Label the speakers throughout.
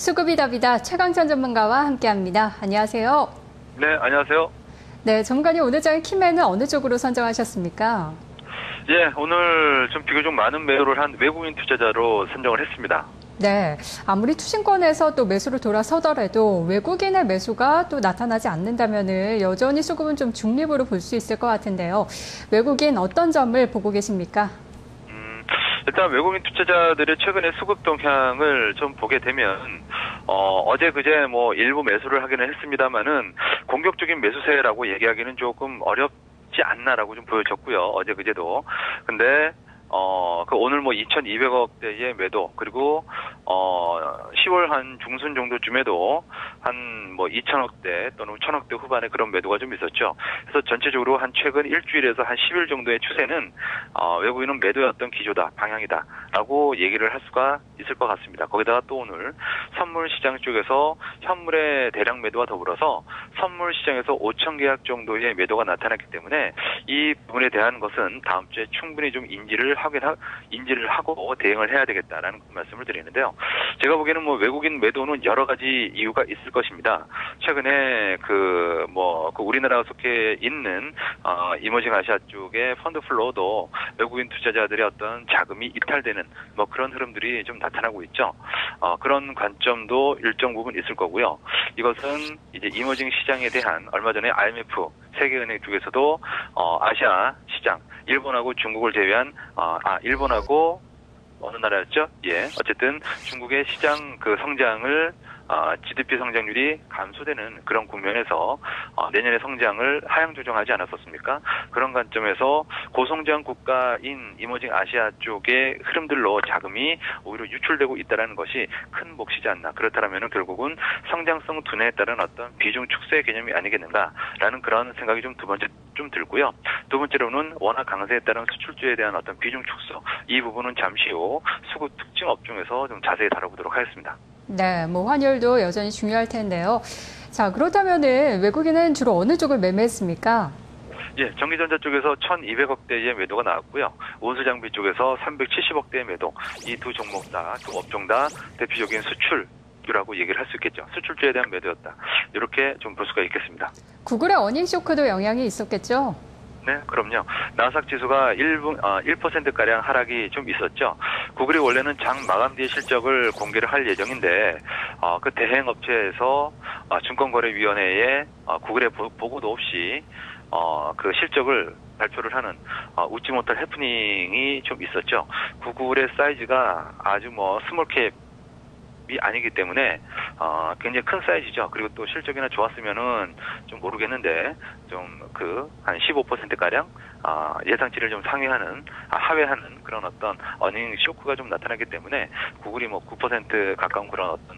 Speaker 1: 수급이답이다 최강찬 전문가와 함께합니다. 안녕하세요.
Speaker 2: 네, 안녕하세요.
Speaker 1: 네, 전문가님 오늘 장의 키맨은 어느 쪽으로 선정하셨습니까?
Speaker 2: 예, 오늘 좀 비교적 많은 매도를 한 외국인 투자자로 선정을 했습니다.
Speaker 1: 네, 아무리 투신권에서 또 매수를 돌아서더라도 외국인의 매수가 또 나타나지 않는다면은 여전히 수급은 좀 중립으로 볼 수 있을 것 같은데요. 외국인 어떤 점을 보고 계십니까?
Speaker 2: 일단 외국인 투자자들의 최근의 수급 동향을 좀 보게 되면 어제 그제 뭐 일부 매수를 하기는 했습니다만은 공격적인 매수세라고 얘기하기는 조금 어렵지 않나라고 좀 보여졌고요. 어제 그제도. 근데 오늘 뭐 2,200억대의 매도, 그리고, 10월 한 중순 정도쯤에도 한 뭐 2,000억대 또는 1,000억대 후반에 그런 매도가 좀 있었죠. 그래서 전체적으로 한 최근 일주일에서 한 10일 정도의 추세는, 외국인은 매도의 어떤 기조다, 방향이다, 라고 얘기를 할 수가 있을 것 같습니다. 거기다가 또 오늘 선물 시장 쪽에서 현물의 대량 매도와 더불어서 선물 시장에서 5천 계약 정도의 매도가 나타났기 때문에 이 부분에 대한 것은 다음 주에 충분히 좀 인지를 하고 대응을 해야 되겠다라는 말씀을 드리는데요. 제가 보기에는 뭐 외국인 매도는 여러 가지 이유가 있을 것입니다. 최근에 우리나라가 속해 있는 이머징 아시아 쪽의 펀드 플로우도 외국인 투자자들의 어떤 자금이 이탈되는 뭐 그런 흐름들이 좀 나타나고 있죠. 그런 관점도 일정 부분 있을 거고요. 이것은 이제 이머징 시장에 대한 얼마 전에 IMF 세계은행 쪽에서도 아시아 시장, 일본하고 중국을 제외한 일본하고 어느 나라였죠? 예, 어쨌든 중국의 시장 그 성장을 GDP 성장률이 감소되는 그런 국면에서 내년의 성장을 하향 조정하지 않았었습니까? 그런 관점에서 고성장 국가인 이머징 아시아 쪽의 흐름들로 자금이 오히려 유출되고 있다는 것이 큰 몫이지 않나. 그렇다면 결국은 성장성 둔화에 따른 어떤 비중 축소의 개념이 아니겠는가라는 그런 생각이 좀 두 번째 좀 들고요. 두 번째로는 워낙 강세에 따른 수출주에 대한 어떤 비중 축소. 이 부분은 잠시 후 수급 특징 업종에서 좀 자세히 다뤄보도록 하겠습니다.
Speaker 1: 네, 뭐 환율도 여전히 중요할 텐데요. 자, 그렇다면은 외국인은 주로 어느 쪽을 매매했습니까?
Speaker 2: 예, 전기전자 쪽에서 1,200억대의 매도가 나왔고요. 온수장비 쪽에서 370억대의 매도. 이 두 종목 다, 두 업종 다 대표적인 수출주라고 얘기를 할 수 있겠죠. 수출주에 대한 매도였다. 이렇게 좀 볼 수가 있겠습니다.
Speaker 1: 구글의 어닝 쇼크도 영향이 있었겠죠?
Speaker 2: 네, 그럼요. 나스닥 지수가 1%가량 하락이 좀 있었죠. 구글이 원래는 장 마감 뒤에 실적을 공개를 할 예정인데, 그 대행 업체에서 증권거래위원회에 구글의 보고도 없이 그 실적을 발표를 하는 웃지 못할 해프닝이 좀 있었죠. 구글의 사이즈가 아주 뭐 스몰캡 이 아니기 때문에 굉장히 큰 사이즈죠. 그리고 또 실적이나 좋았으면은 좀 모르겠는데 좀 한 15%가량 예상치를 좀 하회하는 그런 어떤 어닝 쇼크가 좀 나타나기 때문에 구글이 뭐 9% 가까운 그런 어떤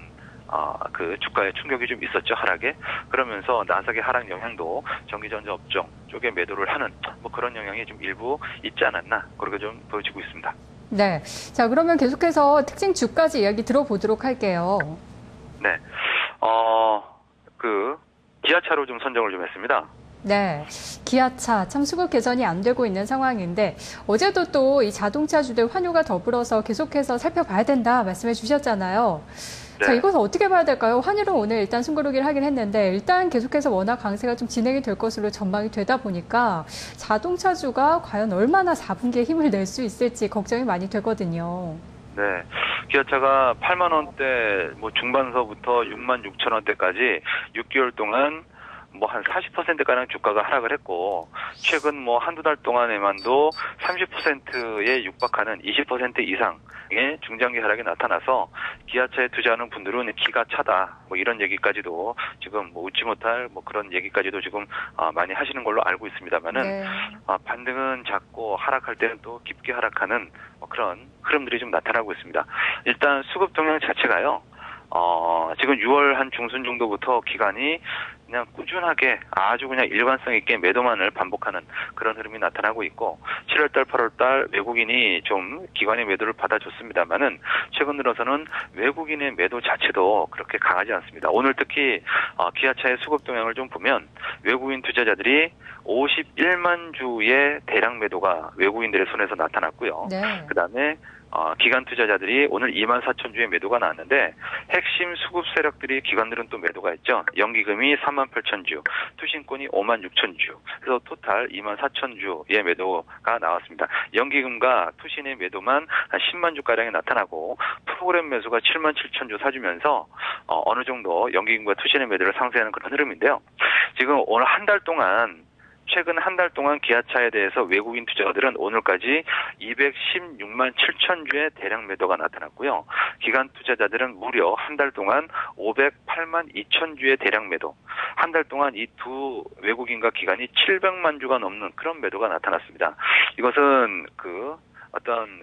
Speaker 2: 그 주가의 충격이 좀 있었죠, 하락에. 그러면서 나스닥의 하락 영향도 전기전자 업종 쪽에 매도를 하는 뭐 그런 영향이 좀 일부 있지 않았나, 그렇게 좀 보여지고 있습니다.
Speaker 1: 네. 자, 그러면 계속해서 특징 주까지 이야기 들어보도록 할게요.
Speaker 2: 네. 기아차로 좀 선정을 좀 했습니다.
Speaker 1: 네. 기아차, 참 수급 개선이 안 되고 있는 상황인데, 어제도 또 이 자동차주들 환율과 더불어서 계속해서 살펴봐야 된다 말씀해 주셨잖아요.
Speaker 2: 네.
Speaker 1: 자, 이것을 어떻게 봐야 될까요? 환율은 오늘 일단 숨고르기를 하긴 했는데, 일단 계속해서 워낙 강세가 좀 진행이 될 것으로 전망이 되다 보니까, 자동차주가 과연 얼마나 4분기에 힘을 낼 수 있을지 걱정이 많이 되거든요.
Speaker 2: 네. 기아차가 8만 원대 뭐 중반서부터 6만 6천 원대까지 6개월 동안 뭐 한 40%가량 주가가 하락을 했고, 최근 뭐 한두 달 동안에만도 30%에 육박하는 20% 이상의 중장기 하락이 나타나서 기아차에 투자하는 분들은 기가 차다, 뭐 이런 얘기까지도 지금 뭐 웃지 못할 뭐 그런 얘기까지도 지금 많이 하시는 걸로 알고 있습니다만은,
Speaker 1: 네.
Speaker 2: 반등은 작고 하락할 때는 또 깊게 하락하는 뭐 그런 흐름들이 좀 나타나고 있습니다. 일단 수급 동향 자체가요. 지금 6월 한 중순 정도부터 기간이 그냥 꾸준하게 아주 그냥 일관성 있게 매도만을 반복하는 그런 흐름이 나타나고 있고, 7월달, 8월달 외국인이 좀 기관의 매도를 받아줬습니다만은 최근 들어서는 외국인의 매도 자체도 그렇게 강하지 않습니다. 오늘 특히 기아차의 수급 동향을 좀 보면 외국인 투자자들이 51만 주의 대량 매도가 외국인들의 손에서 나타났고요.
Speaker 1: 네.
Speaker 2: 그다음에 기관 투자자들이 오늘 24,000주의 매도가 나왔는데 핵심 수급 세력들이 기관들은 또 매도가 있죠. 연기금이 38,000주, 투신권이 56,000주. 그래서 토탈 24,000주의 매도가 나왔습니다. 연기금과 투신의 매도만 한 10만 주가량이 나타나고 프로그램 매수가 77,000주 사주면서 어느 정도 연기금과 투신의 매도를 상쇄하는 그런 흐름인데요. 지금 오늘 한 달 동안 최근 한 달 동안 기아차에 대해서 외국인 투자자들은 오늘까지 216만 7천 주의 대량 매도가 나타났고요. 기관 투자자들은 무려 한 달 동안 508만 2천 주의 대량 매도. 한 달 동안 이 두 외국인과 기관이 700만 주가 넘는 그런 매도가 나타났습니다. 이것은 어떤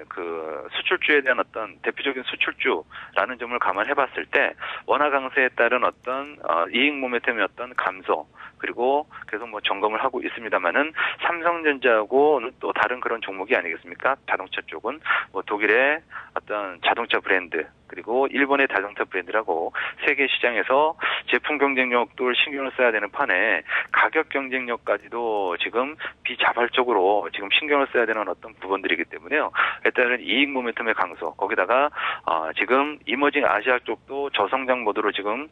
Speaker 2: 수출주에 대한 어떤 대표적인 수출주라는 점을 감안해 봤을 때 원화 강세에 따른 어떤 이익 모멘텀의 어떤 감소 그리고 계속 점검을 하고 있습니다만은 삼성전자하고는 또 다른 그런 종목이 아니겠습니까? 자동차 쪽은 독일의 어떤 자동차 브랜드 그리고 일본의 자동차 브랜드라고 세계 시장에서 제품 경쟁력도 신경을 써야 되는 판에 가격 경쟁력까지도 지금 비자발적으로 지금 신경을 써야 되는 어떤 부분들이기 때문에요. 일단은 이익 모멘텀의 강소 거기다가 지금 이머징 아시아 쪽도 저성장 모드로 지금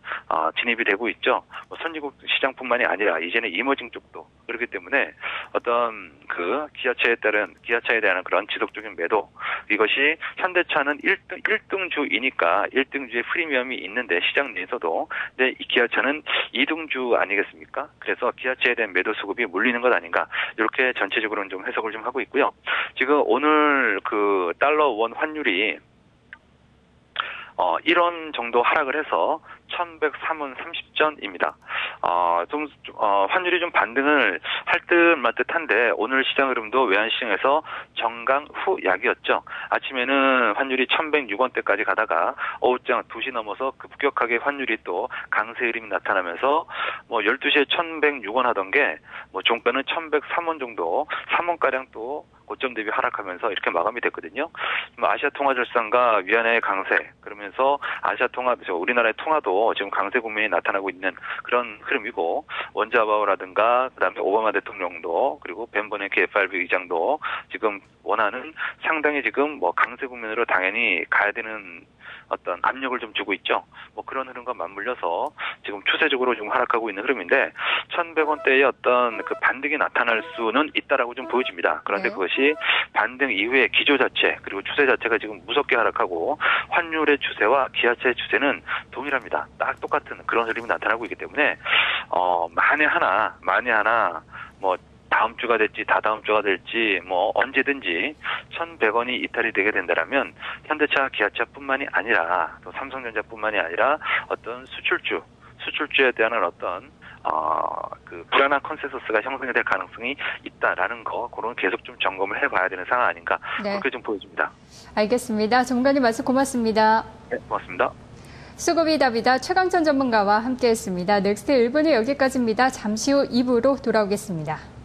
Speaker 2: 진입이 되고 있죠. 선진국 시장뿐만이 아니라 이제는 이머징 쪽도 그렇기 때문에 어떤 기아차에 대한 그런 지속적인 매도 이것이 현대차는 1등주이니까 1등주의 프리미엄이 있는데 시장 내에서도 근데 이 기아차는 2등주 아니겠습니까? 그래서 기아차에 대한 매도 수급이 몰리는 것 아닌가 이렇게 전체적으로는 좀 해석을 좀 하고 있고요. 지금 오늘 달러 원 환율이 1원 정도 하락을 해서 1103원 30전입니다. 환율이 좀 반등을 할 듯 말 듯한데 오늘 시장 흐름도 외환시장에서 정강 후약이었죠. 아침에는 환율이 1106원대까지 가다가 오후장 2시 넘어서 급격하게 환율이 또 강세 흐름이 나타나면서 12시에 1106원 하던 게 종가는 1103원 정도 3원가량 또 고점 대비 하락하면서 이렇게 마감이 됐거든요. 아시아통화절산과 위안화의 강세 그러면서 우리나라의 통화도 지금 강세 국면이 나타나고 있는 그런 흐름이고 원자바오라든가 그다음에 오바마 대통령도 그리고 벤 버냉키 FRB 의장도 지금 원하는 상당히 지금 강세 국면으로 당연히 가야 되는 어떤 압력을 좀 주고 있죠. 그런 흐름과 맞물려서 지금 추세적으로 좀 하락하고 있는 흐름인데 1,100원대의 어떤 반등이 나타날 수는 있다라고 좀 보여집니다. 그런데 그것이 반등 이후의 기조 자체 그리고 추세 자체가 지금 무섭게 하락하고 환율의 추세와 기아차의 추세는 동일합니다. 딱 똑같은 그런 흐름이 나타나고 있기 때문에 만에 하나 다음 주가 될지 다다음 주가 될지 언제든지 1,100원이 이탈이 되게 된다라면 현대차, 기아차뿐만이 아니라 또 삼성전자뿐만이 아니라 어떤 수출주에 대한 어떤 불안한 컨센서스가 형성이 될 가능성이 있다라는 그런 계속 좀 점검을 해봐야 되는 상황 아닌가 그렇게 좀 보여집니다.
Speaker 1: 알겠습니다. 전문가님 말씀 고맙습니다.
Speaker 2: 네, 고맙습니다.
Speaker 1: 수급이답이다 최강천 전문가와 함께했습니다. 넥스트 1분은 여기까지입니다. 잠시 후 2부로 돌아오겠습니다.